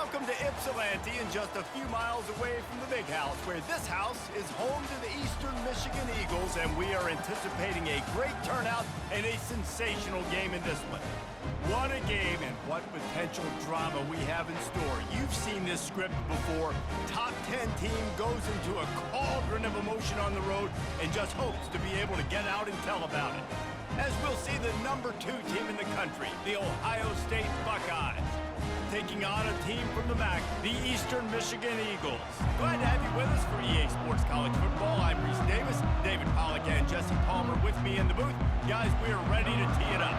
Welcome to Ypsilanti, and just a few miles away from the Big House, where this house is home to the Eastern Michigan Eagles, and we are anticipating a great turnout and a sensational game in this one. What a game, and what potential drama we have in store. You've seen this script before. Top 10 team goes into a cauldron of emotion on the road and just hopes to be able to get out and tell about it. As we'll see the number 2 team in the country, the Ohio State Buckeyes, taking on a team from the MAC, the Eastern Michigan Eagles. Glad to have you with us for EA Sports College Football. I'm Reese Davis, David Pollack and Jesse Palmer with me in the booth. Guys, we are ready to tee it up.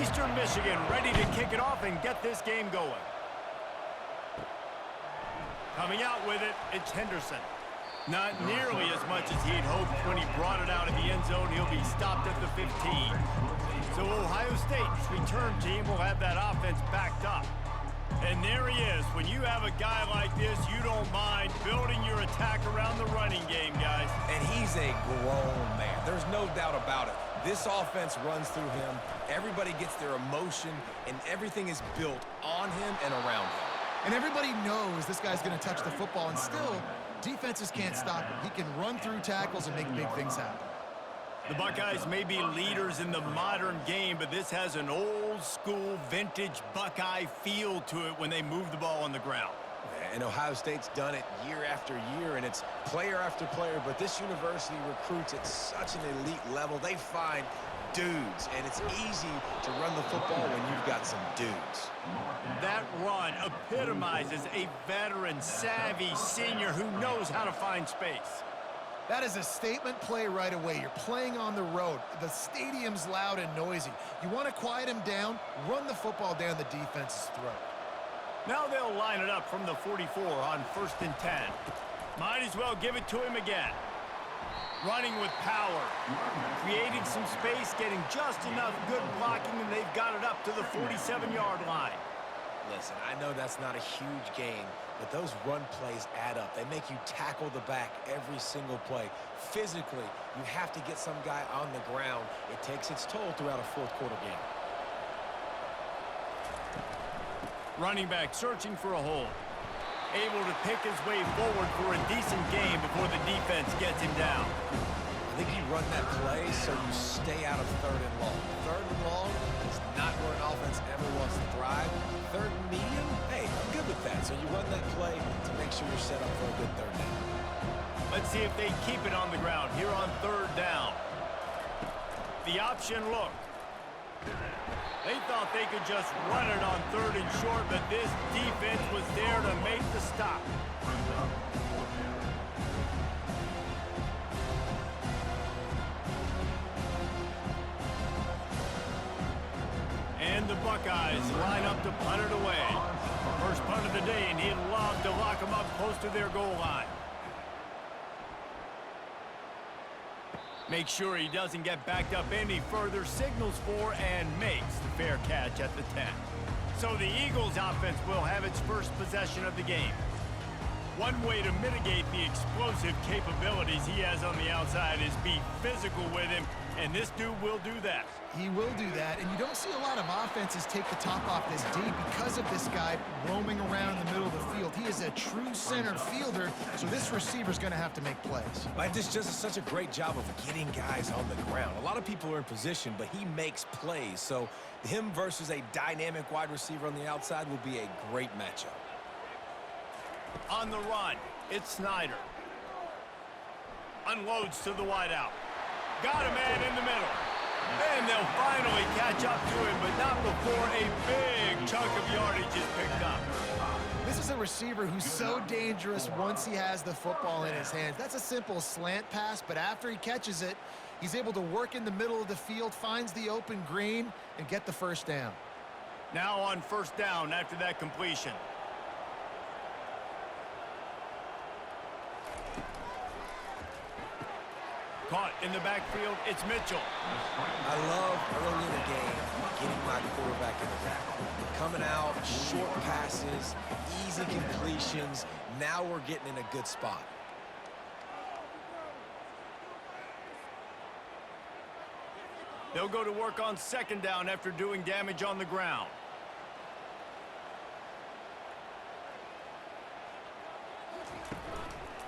Eastern Michigan ready to kick it off and get this game going. Coming out with it, it's Henderson. Not nearly as much as he'd hoped when he brought it out of the end zone. He'll be stopped at the 15. So Ohio State's return team will have that offense backed up. And there he is. When you have a guy like this, you don't mind building your attack around the running game, guys. And he's a grown man. There's no doubt about it. This offense runs through him. Everybody gets their emotion, and everything is built on him and around him. And everybody knows this guy's going to touch the football, and still, defenses can't stop him. He can run through tackles and make big things happen. The Buckeyes may be leaders in the modern game, but this has an old-school, vintage Buckeye feel to it when they move the ball on the ground. And Ohio State's done it year after year, and it's player after player, but this university recruits at such an elite level. They find dudes, and it's easy to run the football when you've got some dudes. That run epitomizes a veteran, savvy senior who knows how to find space. That is a statement play right away. You're playing on the road. The stadium's loud and noisy. You want to quiet him down, run the football down the defense's throat. Now they'll line it up from the 44 on 1st and 10. Might as well give it to him again. Running with power. Creating some space, getting just enough good blocking, and they've got it up to the 47-yard line. Listen, I know that's not a huge game, but those run plays add up. They make you tackle the back every single play. Physically, you have to get some guy on the ground. It takes its toll throughout a fourth-quarter game. Running back searching for a hole. Able to pick his way forward for a decent game before the defense gets him down. I think you run that play so you stay out of 3rd and long. 3rd and long is not where an offense ever wants to thrive. 3rd and medium, hey, I'm good with that. So you run that play to make sure you're set up for a good 3rd down. Let's see if they keep it on the ground here on 3rd down. The option look. They thought they could just run it on 3rd and short, but this defense was there to make the stop. And the Buckeyes line up to punt it away. First punt of the day, and he'd love to lock them up close to their goal line. Make sure he doesn't get backed up any further, signals for and makes the fair catch at the 10. So the Eagles offense will have its first possession of the game. One way to mitigate the explosive capabilities he has on the outside is be physical with him, and this dude will do that. He will do that, and you don't see a lot of offenses take the top off this deep because of this guy roaming around in the middle of the field. He is a true center fielder, so this receiver's going to have to make plays. But this just does such a great job of getting guys on the ground. A lot of people are in position, but he makes plays. So him versus a dynamic wide receiver on the outside will be a great matchup. On the run, it's Snyder. Unloads to the wideout. Got a man in the middle. And they'll finally catch up to him, but not before a big chunk of yardage is picked up. This is a receiver who's so dangerous once he has the football in his hands. That's a simple slant pass, but after he catches it, he's able to work in the middle of the field, finds the open green, and get the first down. Now on 1st down after that completion. Caught in the backfield, it's Mitchell. I love early in the game getting my quarterback in the back. Coming out, short passes, easy completions. Now we're getting in a good spot. They'll go to work on 2nd down after doing damage on the ground.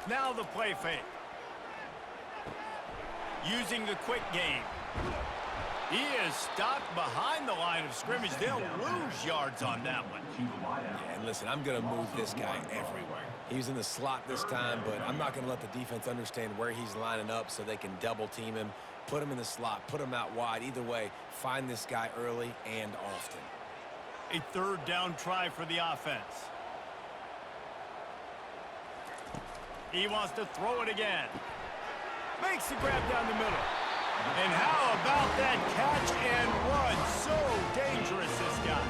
Now the play fake. Using the quick game. He is stopped behind the line of scrimmage. They'll lose yards on that one. Yeah, and listen, I'm going to move this guy everywhere. He's in the slot this time, but I'm not going to let the defense understand where he's lining up so they can double team him, put him in the slot, put him out wide. Either way, find this guy early and often. A third down try for the offense. He wants to throw it again. Makes the grab down the middle. And how about that catch and run? So dangerous, this guy.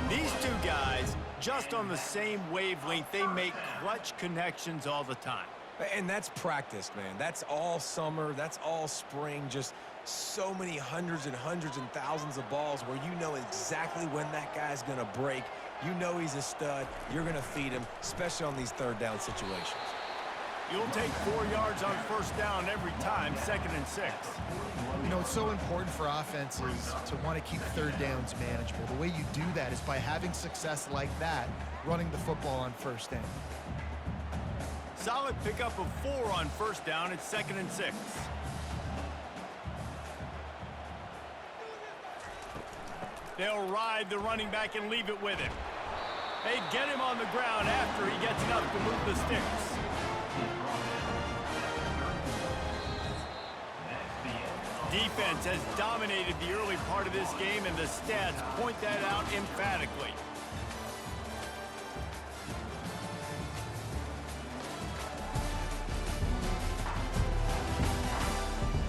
These two guys, just on the same wavelength, they make clutch connections all the time. And that's practice, man. That's all summer. That's all spring. Just so many hundreds and thousands of balls where you know exactly when that guy's going to break. You know he's a stud. You're going to feed him, especially on these third down situations. You'll take 4 yards on first down every time, 2nd and 6. You know, it's so important for offenses to want to keep third downs manageable. The way you do that is by having success like that, running the football on first down. Solid pickup of 4 on first down. It's 2nd and 6. They'll ride the running back and leave it with him. They get him on the ground after he gets enough to move the sticks. Defense has dominated the early part of this game, and the stats point that out emphatically.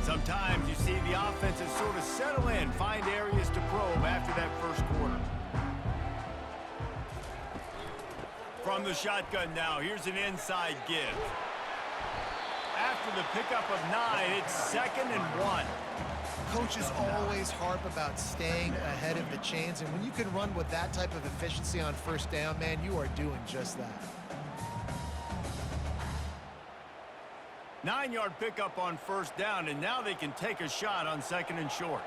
Sometimes you see the offenses sort of settle in, find areas to probe after that first quarter. From the shotgun now, here's an inside give. After the pickup of 9, it's 2nd and 1. Coaches always harp about staying ahead of the chains, and when you can run with that type of efficiency on first down, man, you are doing just that. 9-yard pickup on first down, and now they can take a shot on 2nd and short.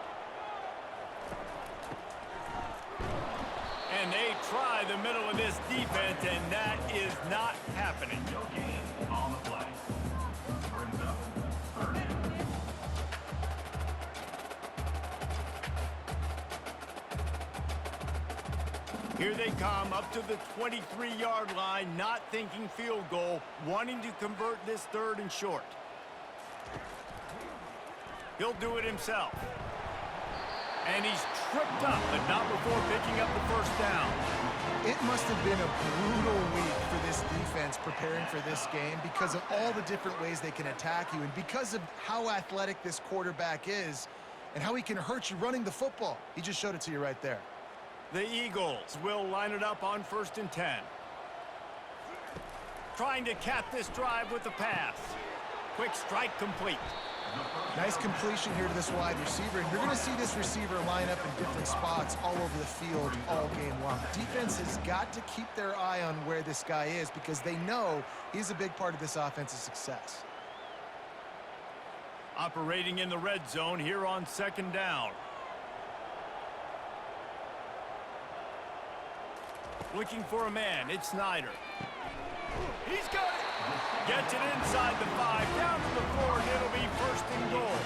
And they try the middle of this defense, and that is not happening. No gain on the play. Brings up 3rd. Here they come up to the 23-yard line, not thinking field goal, wanting to convert this 3rd and short. He'll do it himself. And he's tripped up, but not before picking up the first down. It must have been a brutal week for this defense preparing for this game because of all the different ways they can attack you and because of how athletic this quarterback is and how he can hurt you running the football. He just showed it to you right there. The Eagles will line it up on 1st and 10. Trying to cap this drive with the pass. Quick strike complete. Nice completion here to this wide receiver, and you're going to see this receiver line up in different spots all over the field all game long. Defense has got to keep their eye on where this guy is because they know he's a big part of this offense's success. Operating in the red zone here on 2nd down. Looking for a man. It's Snyder. He's got it. Gets it inside the 5, down to the 4, and it'll be 1st and goal.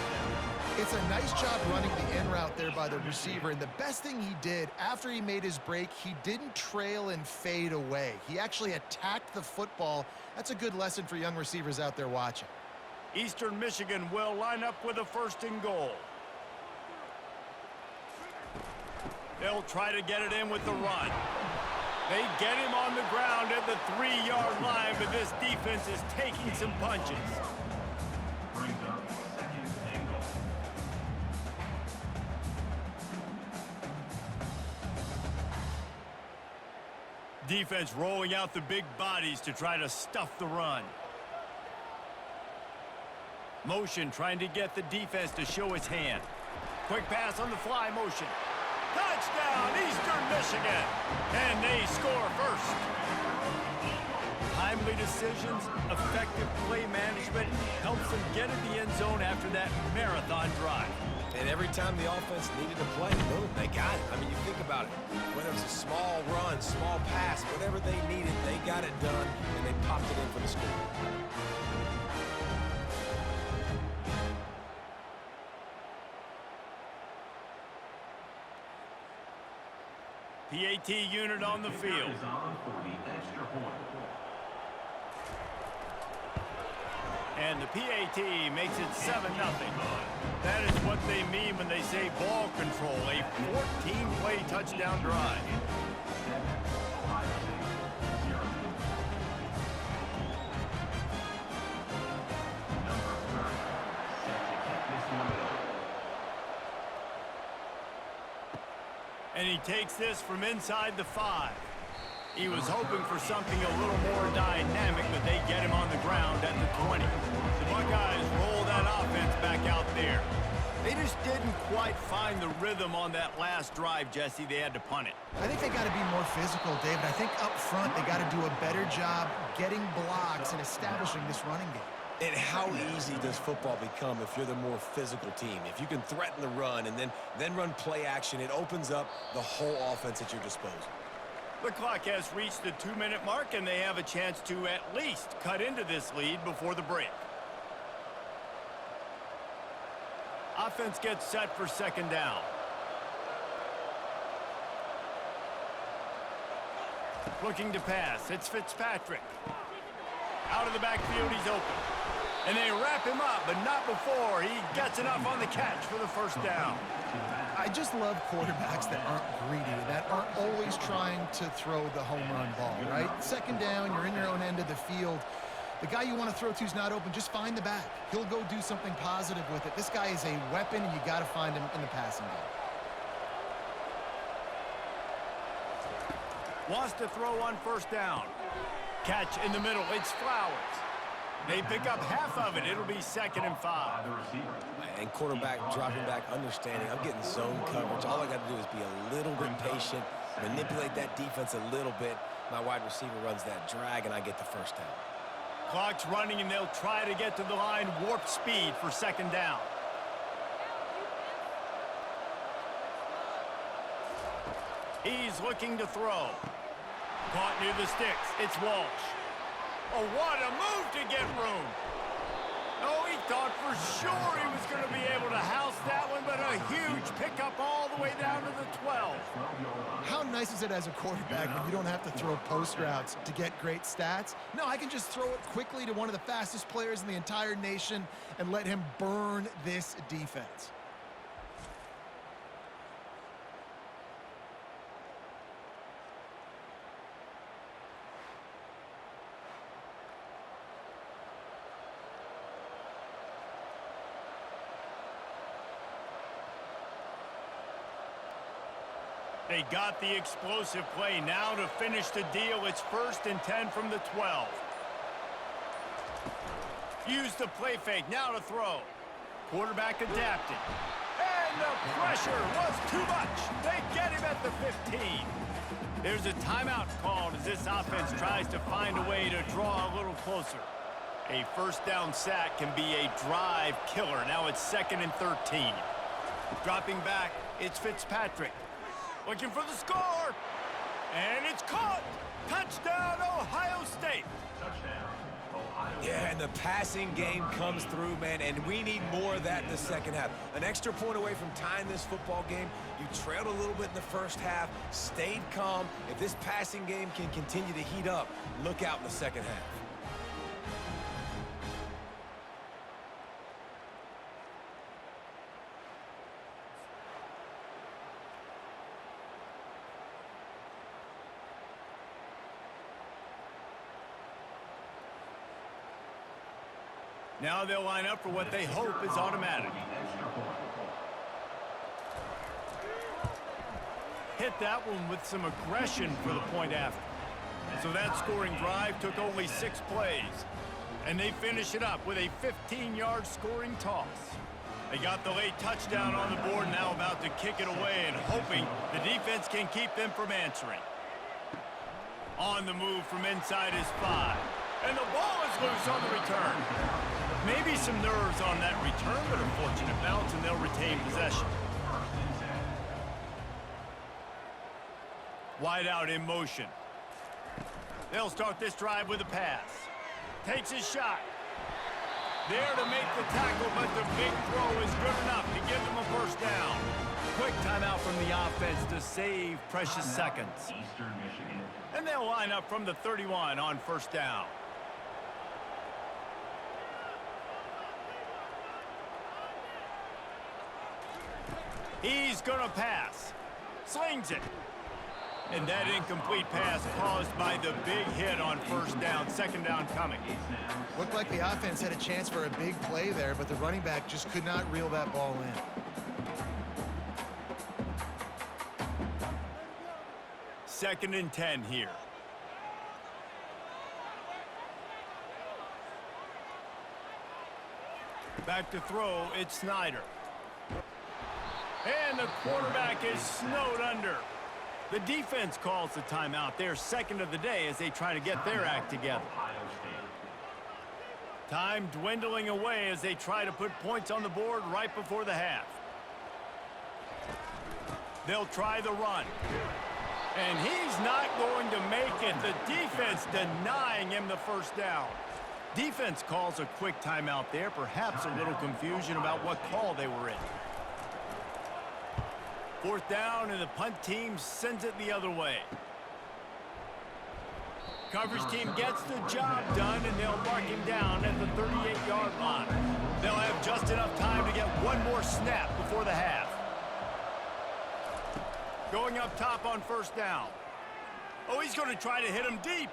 It's a nice job running the in route there by the receiver, and the best thing he did after he made his break, he didn't trail and fade away. He actually attacked the football. That's a good lesson for young receivers out there watching. Eastern Michigan will line up with a 1st and goal. They'll try to get it in with the run. They get him on the ground at the 3-yard line, but this defense is taking some punches. Brings up 2nd and goal. Defense rolling out the big bodies to try to stuff the run. Motion trying to get the defense to show its hand. Quick pass on the fly motion. Touchdown, Eastern Michigan! And they score first. Timely decisions, effective play management helps them get in the end zone after that marathon drive. And every time the offense needed to play, boom, they got it. I mean, you think about it. Whether it's a small run, small pass, whatever they needed, they got it done, and they popped it in for the score. PAT unit on the field. And the PAT makes it 7-0. That is what they mean when they say ball control, a 14-play touchdown drive. And he takes this from inside the 5. He was hoping for something a little more dynamic, but they get him on the ground at the 20. The Buckeyes roll that offense back out there. They just didn't quite find the rhythm on that last drive, Jesse. They had to punt it. I think they got to be more physical, David. I think up front they got to do a better job getting blocks and establishing this running game. And how easy does football become if you're the more physical team? If you can threaten the run and then run play action, it opens up the whole offense at your disposal. The clock has reached the 2-minute mark, and they have a chance to at least cut into this lead before the break. Offense gets set for 2nd down. Looking to pass. It's Fitzpatrick. Out of the backfield, he's open. And they wrap him up, but not before he gets enough on the catch for the 1st down. I just love quarterbacks that aren't greedy, that aren't always trying to throw the home run ball, right? 2nd down, you're in your own end of the field. The guy you want to throw to is not open. Just find the back. He'll go do something positive with it. This guy is a weapon, and you got to find him in the passing game. Wants to throw on 1st down. Catch in the middle. It's Flowers. They pick up half of it. It'll be 2nd and 5. And quarterback dropping back, understanding I'm getting zone coverage. All I got to do is be a little bit patient, manipulate that defense a little bit. My wide receiver runs that drag, and I get the 1st down. Clock's running, and they'll try to get to the line warp speed for 2nd down. He's looking to throw. Caught near the sticks. It's Walsh. Oh, what a move to get room. Oh, he thought for sure he was going to be able to house that one, but a huge pickup all the way down to the 12. How nice is it as a quarterback when you don't have to throw post routes to get great stats? No, I can just throw it quickly to one of the fastest players in the entire nation and let him burn this defense. They got the explosive play. Now to finish the deal, it's 1st and 10 from the 12. Use the play fake. Now to throw. Quarterback adapted. And the pressure was too much. They get him at the 15. There's a timeout called as this offense tries to find a way to draw a little closer. A 1st down sack can be a drive killer. Now it's 2nd and 13. Dropping back, it's Fitzpatrick. Looking for the score. And it's caught. Touchdown, Ohio State. Yeah, and the passing game comes through, man, and we need more of that in the 2nd half. An extra point away from tying this football game. You trailed a little bit in the 1st half, stayed calm. If this passing game can continue to heat up, look out in the 2nd half. Now they'll line up for what they hope is automatic. Hit that one with some aggression for the point after. So that scoring drive took only 6 plays. And they finish it up with a 15-yard scoring toss. They got the late touchdown on the board, now about to kick it away and hoping the defense can keep them from answering. On the move from inside his 5. And the ball is loose on the return. Maybe some nerves on that return, but a fortunate bounce, and they'll retain possession. Wide out in motion. They'll start this drive with a pass. Takes his shot. There to make the tackle, but the big throw is good enough to give them a first down. Quick timeout from the offense to save precious seconds. And they'll line up from the 31 on first down. He's gonna pass. Slings it. And that incomplete pass caused by the big hit on first down. Second down coming. Looked like the offense had a chance for a big play there, but the running back just could not reel that ball in. Second and 10 here. Back to throw, it's Snyder. And the quarterback is snowed under. The defense calls the timeout. They're second of the day as they try to get their act together. Time dwindling away as they try to put points on the board right before the half. They'll try the run. And he's not going to make it. The defense denying him the first down. Defense calls a quick timeout there. Perhaps a little confusion about what call they were in. Fourth down, and the punt team sends it the other way. Coverage team gets the job done, and they'll mark him down at the 38-yard line. They'll have just enough time to get one more snap before the half. Going up top on first down. Oh, he's going to try to hit him deep.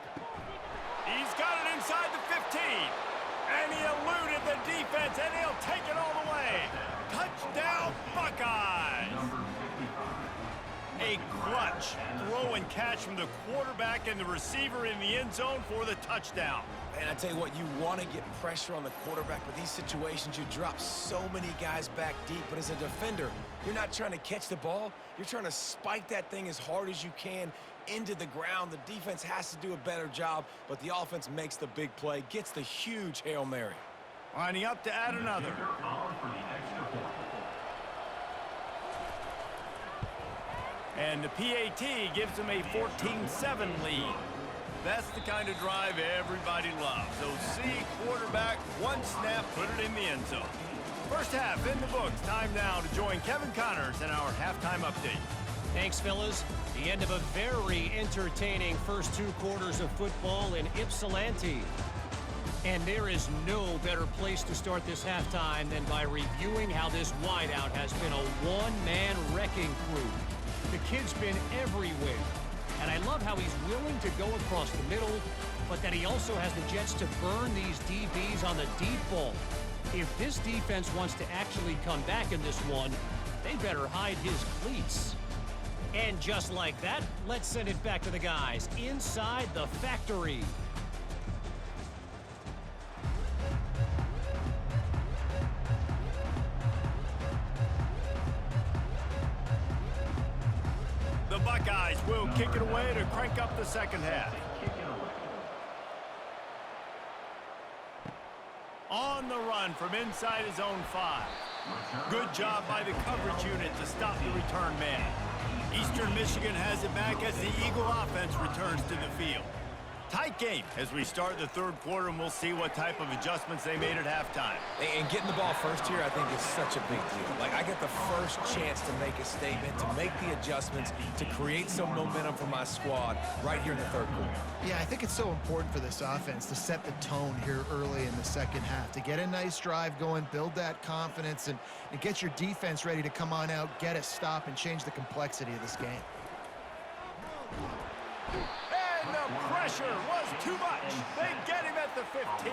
He's got it inside the 15. And he eluded the defense, and he'll take it all the way. Touchdown, Buckeyes! A clutch throw and catch from the quarterback and the receiver in the end zone for the touchdown. And I tell you what, you want to get pressure on the quarterback, but these situations, you drop so many guys back deep. But as a defender, you're not trying to catch the ball. You're trying to spike that thing as hard as you can into the ground. The defense has to do a better job, but the offense makes the big play, gets the huge Hail Mary. Lining up to add another. And the PAT gives them a 14-7 lead. That's the kind of drive everybody loves. So see quarterback, one snap, put it in the end zone. First half in the books. Time now to join Kevin Connors in our halftime update. Thanks, fellas. The end of a very entertaining first two quarters of football in Ypsilanti. And there is no better place to start this halftime than by reviewing how this wideout has been a one-man wrecking crew. The kid's been everywhere. And I love how he's willing to go across the middle, but that he also has the jets to burn these DBs on the deep ball. If this defense wants to actually come back in this one, they better hide his cleats. And just like that, let's send it back to the guys inside the factory. The Buckeyes will kick it away to crank up the second half. On the run from inside his own 5. Good job by the coverage unit to stop the return man. Eastern Michigan has it back as the Eagle offense returns to the field. Tight game as we start the third quarter, and we'll see what type of adjustments they made at halftime. And getting the ball first here, I think, is such a big deal. Like, I get the first chance to make a statement, to make the adjustments, to create some momentum for my squad right here in the third quarter. Yeah, I think it's so important for this offense to set the tone here early in the second half, to get a nice drive going, build that confidence, and get your defense ready to come on out, get a stop, and change the complexity of this game. And the pressure was too much. They get him at the 15.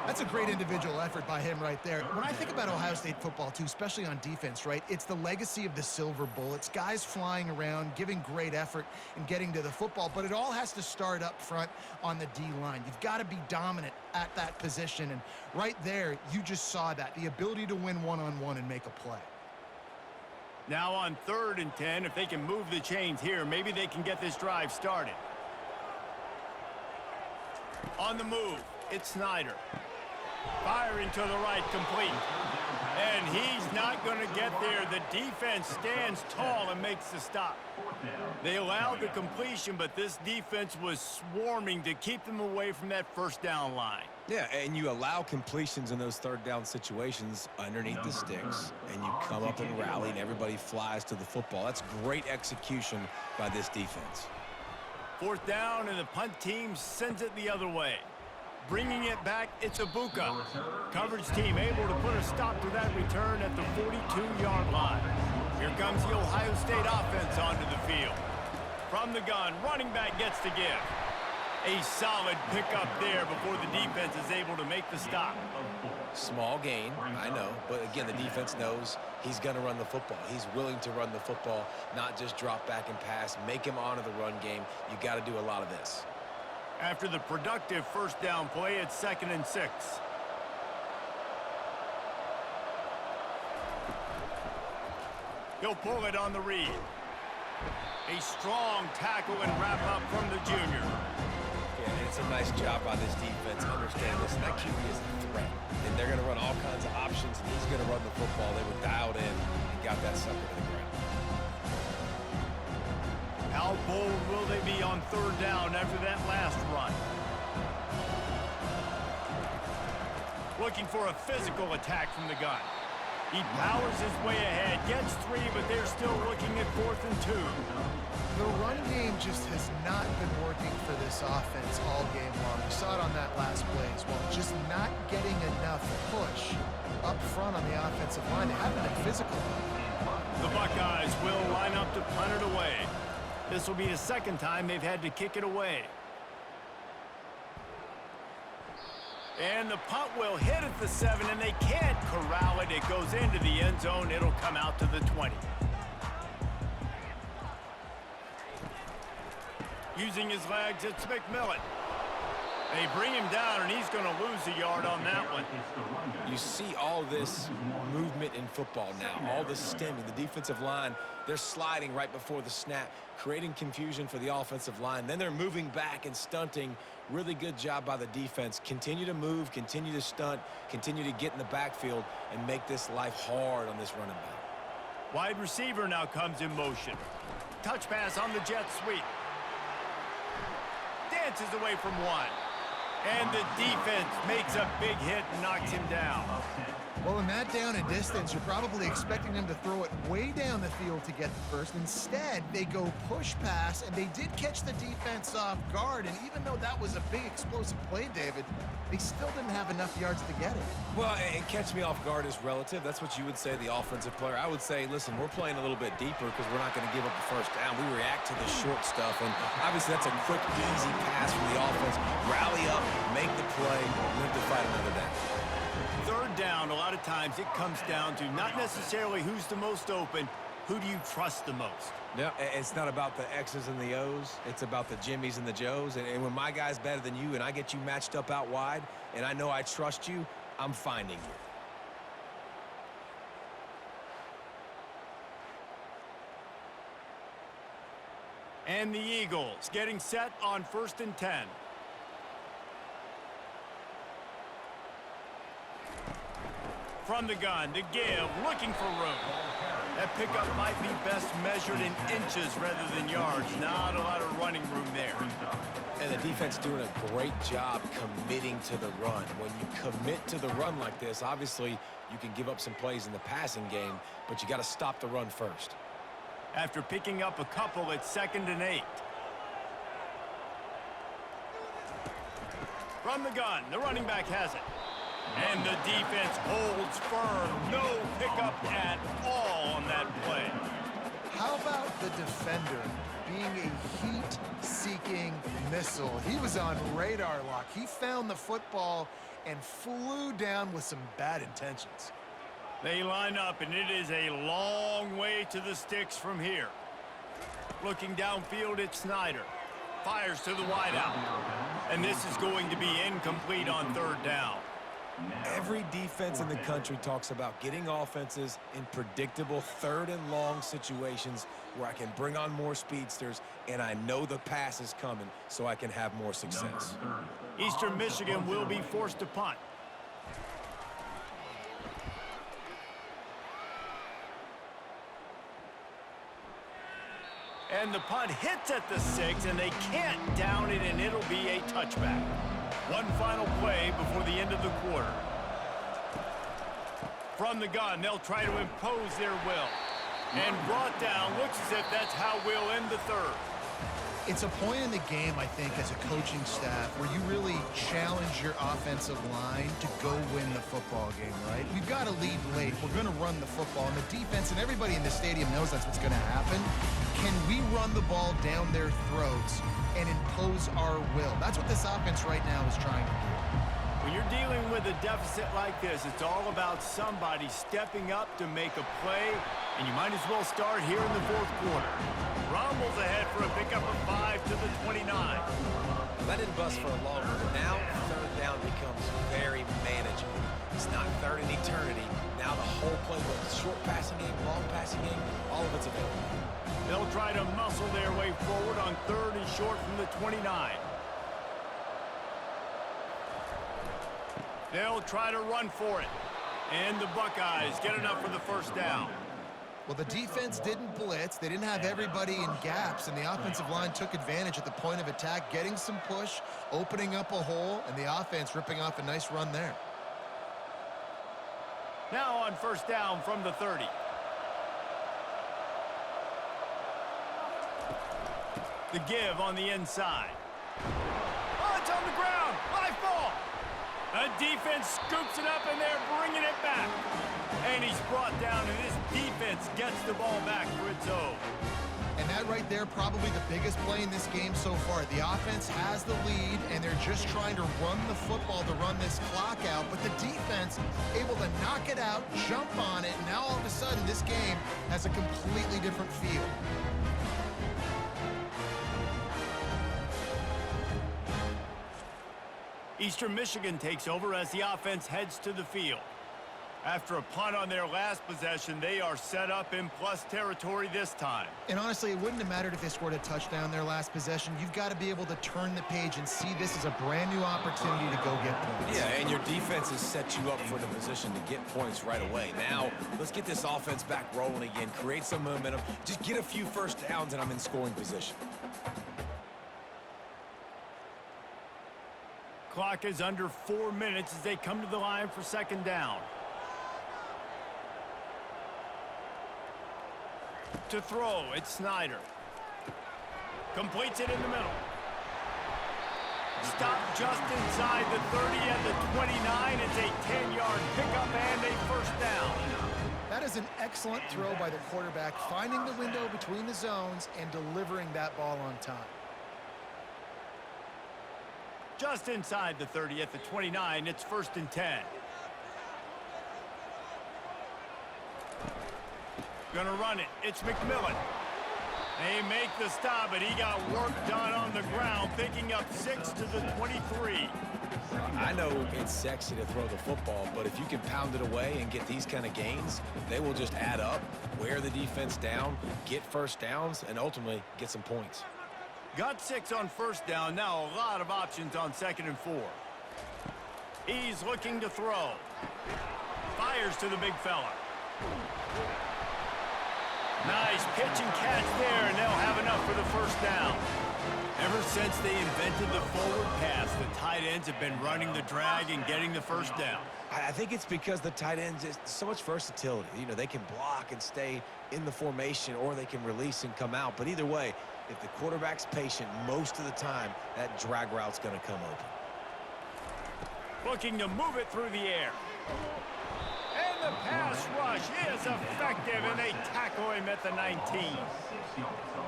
That's a great individual effort by him right there. When I think about Ohio State football, too, especially on defense, right, it's the legacy of the Silver Bullets, guys flying around, giving great effort and getting to the football, but it all has to start up front on the D-line. You've got to be dominant at that position, and right there, you just saw that, the ability to win one-on-one and make a play. Now on 3rd and 10, if they can move the chains here, maybe they can get this drive started. On the move, it's Snyder. Firing to the right, complete. And he's not going to get there. The defense stands tall and makes the stop. They allowed the completion, but this defense was swarming to keep them away from that first down line. Yeah, and you allow completions in those third down situations underneath the sticks, and you come up and rally, and everybody flies to the football. That's great execution by this defense. Fourth down, and the punt team sends it the other way. Bringing it back, it's Ibuka. Coverage team able to put a stop to that return at the 42-yard line. Here comes the Ohio State offense onto the field. From the gun, running back gets to give. A solid pickup there before the defense is able to make the stop. Small gain, I know, but again, the defense knows he's going to run the football. He's willing to run the football, not just drop back and pass, make him honor the run game. You got to do a lot of this. After the productive first down play, it's 2nd and 6. He'll pull it on the read. A strong tackle and wrap up from the junior. Yeah, and it's a nice job by this defense. Understand this, that QB is a threat. And they're going to run all kinds of options, and he's going to run the football. They were dialed in and got that sucker to the ground. How bold will they be on third down after that last run? Looking for a physical attack from the gun. He powers his way ahead, gets 3, but they're still looking at 4th and 2. The run game just has not been working for this offense all game long. We saw it on that last play as well. Just not getting enough push up front on the offensive line. They haven't been physical. The Buckeyes will line up to punt it away. This will be the second time they've had to kick it away. And the punt will hit at the 7, and they can't corral it. It goes into the end zone. It'll come out to the 20. Using his legs, it's McMillan. They bring him down, and he's going to lose a yard on that one. You see all this movement in football now, all this stemming. The defensive line, they're sliding right before the snap, creating confusion for the offensive line. Then they're moving back and stunting. Really good job by the defense. Continue to move, continue to stunt, continue to get in the backfield, and make this life hard on this running back. Wide receiver now comes in motion. Touch pass on the jet sweep. Dances away from one. And the defense makes a big hit and knocks him down. Well, in that down and distance, you're probably expecting them to throw it way down the field to get the first. Instead, they go push pass, and they did catch the defense off guard. And even though that was a big explosive play, David, they still didn't have enough yards to get it. Well, and catch me off guard is relative. That's what you would say, the offensive player. I would say, listen, we're playing a little bit deeper because we're not going to give up the first down. We react to the short stuff, and obviously that's a quick, easy pass from the offense. Rally up, make the play, live to fight another day. Third down, a lot of times it comes down to not necessarily who's the most open, who do you trust the most? Yeah, it's not about the X's and the O's. It's about the Jimmies and the Joes. And when my guy's better than you and I get you matched up out wide and I know I trust you, I'm finding you. And the Eagles getting set on 1st and 10. From the gun, the give, looking for room. That pickup might be best measured in inches rather than yards. Not a lot of running room there. And the defense doing a great job committing to the run. When you commit to the run like this, obviously you can give up some plays in the passing game, but you got to stop the run first. After picking up a couple, it's 2nd and 8. From the gun, the running back has it. And the defense holds firm. No pickup at all on that play. How about the defender being a heat-seeking missile? He was on radar lock. He found the football and flew down with some bad intentions. They line up, and it is a long way to the sticks from here. Looking downfield, it's Snyder. Fires to the wideout. And this is going to be incomplete on 3rd down. Every defense in the country talks about getting offenses in predictable 3rd and long situations where I can bring on more speedsters and I know the pass is coming so I can have more success. Eastern Michigan will be forced to punt. And the punt hits at the 6, and they can't down it, and it'll be a touchback. One final play before the end of the quarter. From the gun, they'll try to impose their will. And brought down, looks as if that's how we'll end the third. It's a point in the game, I think, as a coaching staff, where you really challenge your offensive line to go win the football game, right? We've got to lead late. We're going to run the football. And the defense and everybody in the stadium knows that's what's going to happen. Can we run the ball down their throats and impose our will? That's what this offense right now is trying to do. When you're dealing with a deficit like this, it's all about somebody stepping up to make a play, and you might as well start here in the fourth quarter. Rumbles ahead for a pickup of 5 to the 29. That didn't bust for a long one, but now third down becomes very manageable. It's not third in eternity. Now the whole playbook, short passing game, long passing game, all of it's available. They'll try to muscle their way forward on third and short from the 29. They'll try to run for it. And the Buckeyes get enough for the first down. Well, the defense didn't blitz. They didn't have everybody in gaps, and the offensive line took advantage at the point of attack, getting some push, opening up a hole, and the offense ripping off a nice run there. Now on first down from the 30. The give on the inside. Oh, it's on the ground. High ball. The defense scoops it up, and they're bringing it back. And he's brought down, and this defense gets the ball back for its own. And that right there, probably the biggest play in this game so far. The offense has the lead, and they're just trying to run the football to run this clock out. But the defense able to knock it out, jump on it, and now all of a sudden this game has a completely different feel. Eastern Michigan takes over as the offense heads to the field. After a punt on their last possession, they are set up in plus territory this time. And honestly, it wouldn't have mattered if they scored a touchdown their last possession. You've got to be able to turn the page and see this as a brand new opportunity to go get points. Yeah, and your defense has set you up for the position to get points right away. Now, let's get this offense back rolling again, create some momentum, just get a few first downs, and I'm in scoring position. Clock is under 4 minutes as they come to the line for second down. To throw, it's Snyder. Completes it in the middle. Stopped just inside the 30 and the 29. It's a 10-yard pickup and a first down. That is an excellent throw by the quarterback, finding the window between the zones and delivering that ball on time. Just inside the 30 at the 29, it's first and 10. Gonna run it. It's McMillan. They make the stop, but he got work done on the ground, picking up 6 to the 23. I know it's sexy to throw the football, but if you can pound it away and get these kind of gains, they will just add up, wear the defense down, get first downs, and ultimately get some points. Got 6 on first down. Now a lot of options on second and 4. He's looking to throw. Fires to the big fella. Nice pitch and catch there, and they'll have enough for the first down. Ever since they invented the forward pass, the tight ends have been running the drag and getting the first down. I think it's because the tight ends is so much versatility. You know, they can block and stay in the formation, or they can release and come out. But either way, if the quarterback's patient most of the time, that drag route's going to come open. Looking to move it through the air. And the pass rush is effective, and they tackle him at the 19.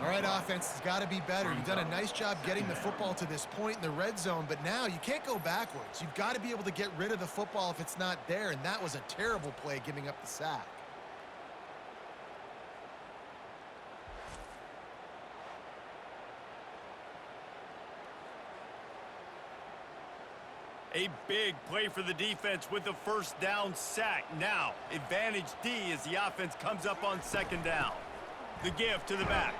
All right, offense has got to be better. You've done a nice job getting the football to this point in the red zone, but now you can't go backwards. You've got to be able to get rid of the football if it's not there, and that was a terrible play giving up the sack. A big play for the defense with the first down sack. Now, advantage D as the offense comes up on second down. The give to the back.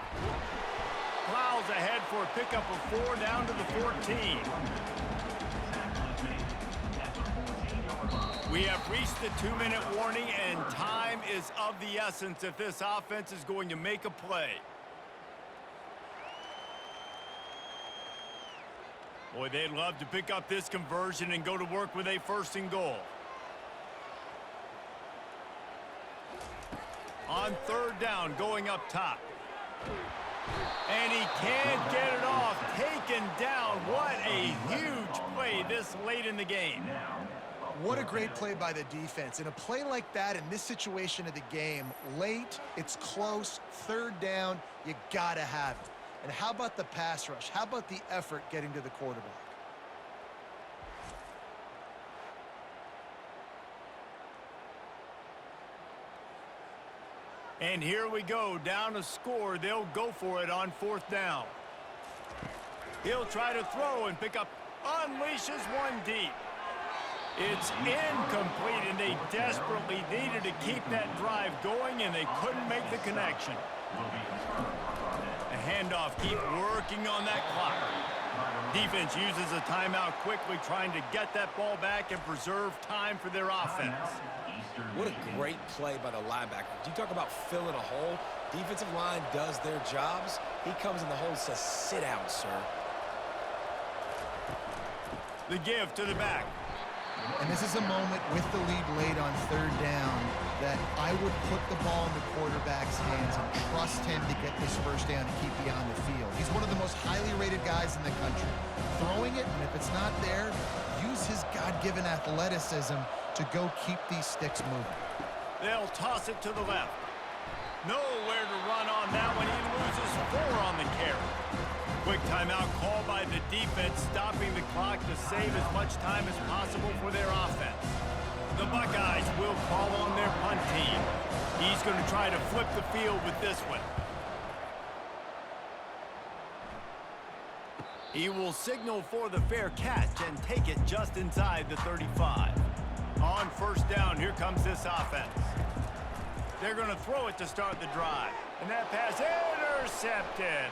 Plows ahead for a pickup of 4 down to the 14. We have reached the 2-minute warning, and time is of the essence if this offense is going to make a play. Boy, they'd love to pick up this conversion and go to work with a 1st and goal. On 3rd down, going up top. And he can't get it off. Taken down. What a huge play this late in the game. What a great play by the defense. In a play like that, in this situation of the game, late, it's close, 3rd down, you gotta have it. And how about the pass rush? How about the effort getting to the quarterback? And here we go, down a score. They'll go for it on 4th down. He'll try to throw and pick up, unleashes one deep. It's incomplete, and they desperately needed to keep that drive going, and they couldn't make the connection. A handoff, keep working on that clock. Defense uses a timeout quickly, trying to get that ball back and preserve time for their offense. What a great play by the linebacker. You talk about filling a hole. Defensive line does their jobs. He comes in the hole and says, sit down, sir. The give to the back. And this is a moment with the lead late on 3rd down that I would put the ball in the quarterback's hands and trust him to get this 1st down and keep you on the field. He's one of the most highly rated guys in the country. Throwing it, and if it's not there, use his God-given athleticism to go keep these sticks moving. They'll toss it to the left. Nowhere to run on that one. He loses 4 on the carry. Quick timeout called by the defense, stopping the clock to save as much time as possible for their offense. The Buckeyes will call on their punt team. He's going to try to flip the field with this one. He will signal for the fair catch and take it just inside the 35. On 1st down, here comes this offense. They're going to throw it to start the drive. And that pass intercepted.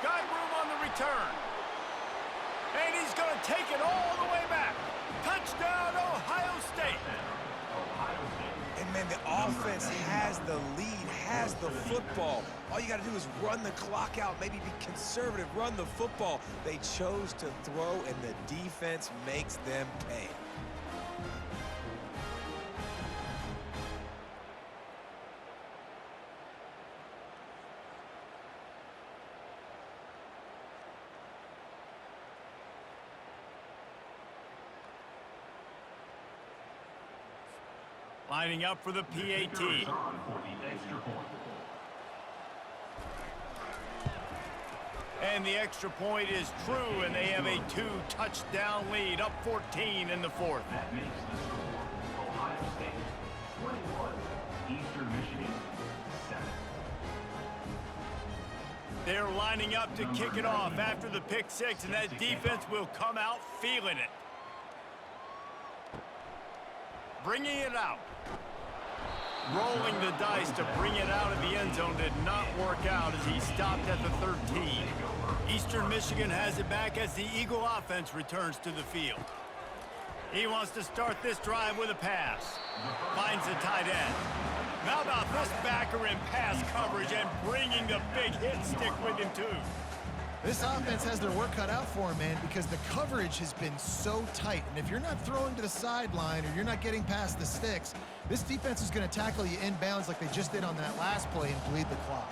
Got room on the return. And he's going to take it all the way back. Touchdown, Ohio State. And, man, the offense has the lead, has the football. All you got to do is run the clock out, maybe be conservative, run the football. They chose to throw, and the defense makes them pay. Lining up for the PAT. And the extra point is true, and they have a 2-touchdown lead, up 14 in the 4th. That makes the score Ohio State 21, Eastern Michigan 7. They're lining up to kick it off after the pick 6, and that defense will come out feeling it. Bringing it out. Rolling the dice to bring it out of the end zone did not work out as he stopped at the 13. Eastern Michigan has it back as the Eagle offense returns to the field. He wants to start this drive with a pass. Finds the tight end. How about this backer in pass coverage and bringing the big hit stick with him too? This offense has their work cut out for him, man, because the coverage has been so tight. And if you're not throwing to the sideline or you're not getting past the sticks, this defense is going to tackle you inbounds like they just did on that last play and bleed the clock.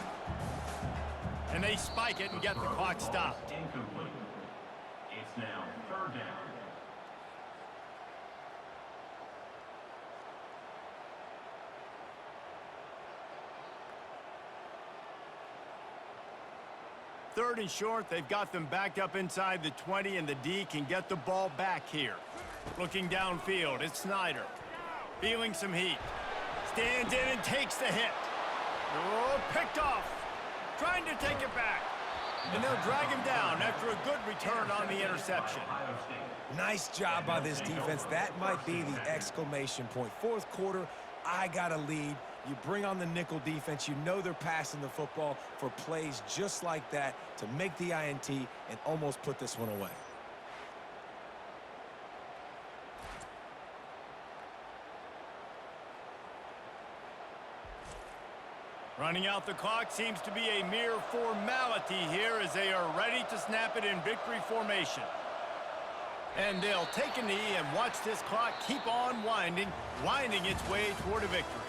And they spike it and get the clock stopped. Incomplete. It's now 3rd down. Third and short, they've got them backed up inside the 20, and the D can get the ball back here. Looking downfield, it's Snyder. Feeling some heat. Stands in and takes the hit. Oh, picked off. Trying to take it back. And they'll drag him down after a good return on the interception. Nice job by this defense. That might be the exclamation point. 4th quarter, I got a lead. You bring on the nickel defense. You know they're passing the football for plays just like that to make the INT and almost put this one away. Running out the clock seems to be a mere formality here as they are ready to snap it in victory formation. And they'll take a knee and watch this clock keep on winding its way toward a victory.